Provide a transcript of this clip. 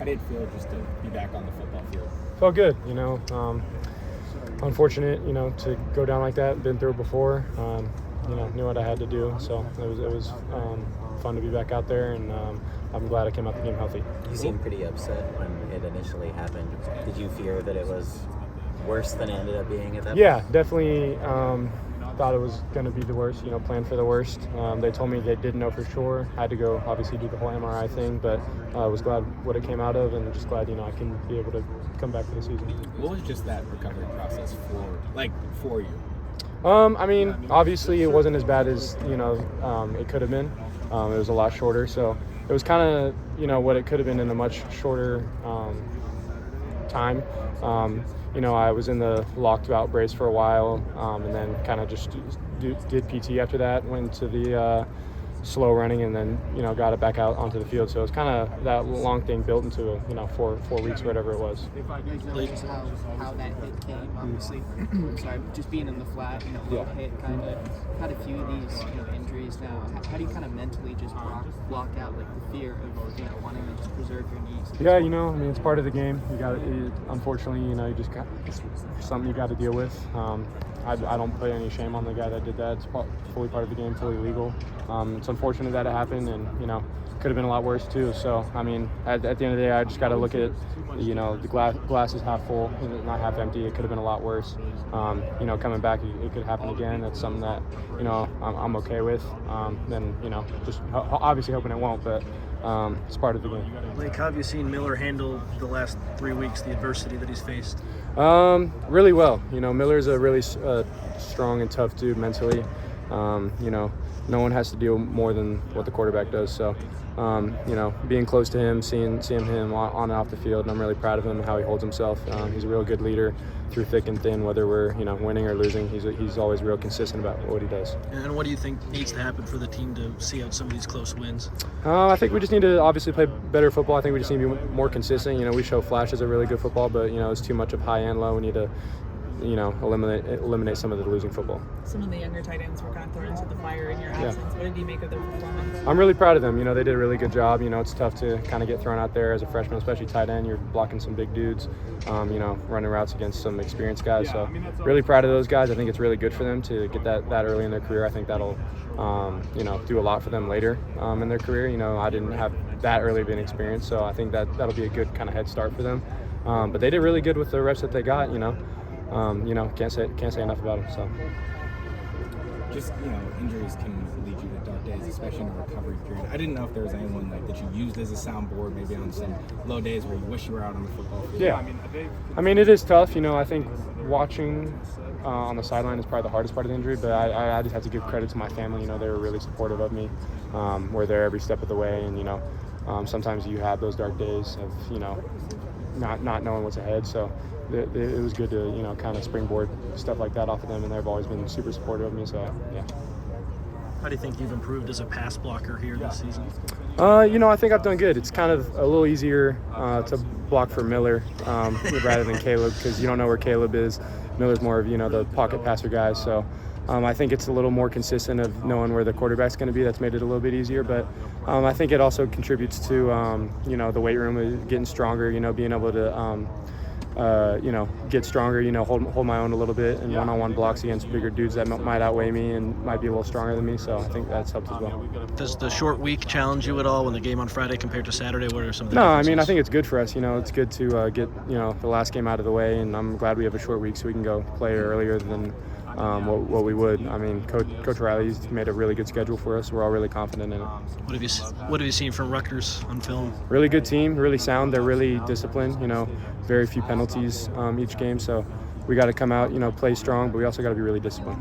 How did it feel just to be back on the football field? Felt good, unfortunate, to go down like that. Been through it before. Knew what I had to do. So it was fun to be back out there, and I'm glad I came out the game healthy. You seemed pretty upset when it initially happened. Did you fear that it was worse than it ended up being at that point? Yeah, definitely thought it was going to be the worst, planned for the worst. They told me they didn't know for sure. I had to go, obviously, do the whole MRI thing, but I was glad what it came out of, and just glad, I can be able to come back for the season. What was just that recovery process for you? Obviously it wasn't as bad as, it could have been. It was a lot shorter, so it was kind of, what it could have been in a much shorter time. I was in the locked out brace for a while, and then kind of just did PT after that, went to the slow running, and then, got it back out onto the field. So it was kind of that long thing built into, 4 weeks, whatever it was. Just how that hit came, obviously. Sorry, just being in the flat, low hit, kind of had a few of these, injuries now. How do you kind of mentally just block out like the fear of, wanting to just preserve your knees? Yeah, it's part of the game. You got it. Unfortunately, you just got it's something you got to deal with. I don't put any shame on the guy that did that. It's fully part of the game, fully legal. It's unfortunate that it happened, and could have been a lot worse too. So at the end of the day, I just got to look at the glass is half full, not half empty. It could have been a lot worse. Coming back, it could happen again. That's something that I'm okay with. Then just obviously hoping it won't, but it's part of the game. Lake, how have you seen Miller handle the last 3 weeks, the adversity that he's faced? Really well. Miller's a really strong and tough dude mentally. No one has to deal more than what the quarterback does. So, being close to him, seeing him on and off the field, and I'm really proud of him and how he holds himself. He's a real good leader through thick and thin, whether we're winning or losing. He's always real consistent about what he does. And what do you think needs to happen for the team to see out some of these close wins? I think we just need to obviously play better football. I think we just need to be more consistent. We show flashes of really good football, but it's too much of high and low. We need to eliminate some of the losing football. Some of the younger tight ends were kind of thrown into the fire in your absence. Yeah. What did you make of their performance? I'm really proud of them. They did a really good job. It's tough to kind of get thrown out there as a freshman, especially tight end. You're blocking some big dudes, running routes against some experienced guys. So really proud of those guys. I think it's really good for them to get that early in their career. I think that'll, do a lot for them later in their career. I didn't have that early of an experience, so I think that'll be a good kind of head start for them. But they did really good with the reps that they got, can't say enough about them. So, just injuries can lead you to dark days, especially in a recovery period. I didn't know if there was anyone that you used as a soundboard, maybe on some low days where you wish you were out on the football field. Yeah, it is tough. I think watching on the sideline is probably the hardest part of the injury, but I just have to give credit to my family. They were really supportive of me. We're there every step of the way, and sometimes you have those dark days of not knowing what's ahead. So it was good to kind of springboard stuff like that off of them, and they've always been super supportive of me. So yeah. How do you think you've improved as a pass blocker here this season? I think I've done good. It's kind of a little easier to block for Miller rather than Caleb, because you don't know where Caleb is. Miller's more of the pocket passer guy. So I think it's a little more consistent of knowing where the quarterback's going to be. That's made it a little bit easier, but I think it also contributes to the weight room getting stronger. Being able to get stronger, hold my own a little bit, and one-on-one blocks against bigger dudes that might outweigh me and might be a little stronger than me. So I think that's helped as well. Does the short week challenge you at all when the game on Friday compared to Saturday? What are some of the No, differences? I think it's good for us. It's good to get the last game out of the way, and I'm glad we have a short week so we can go play earlier than what we would. Coach Riley's made a really good schedule for us. We're all really confident in it. What have you seen from Rutgers on film? Really good team, really sound. They're really disciplined. Very few penalties each game. So we got to come out, play strong, but we also got to be really disciplined.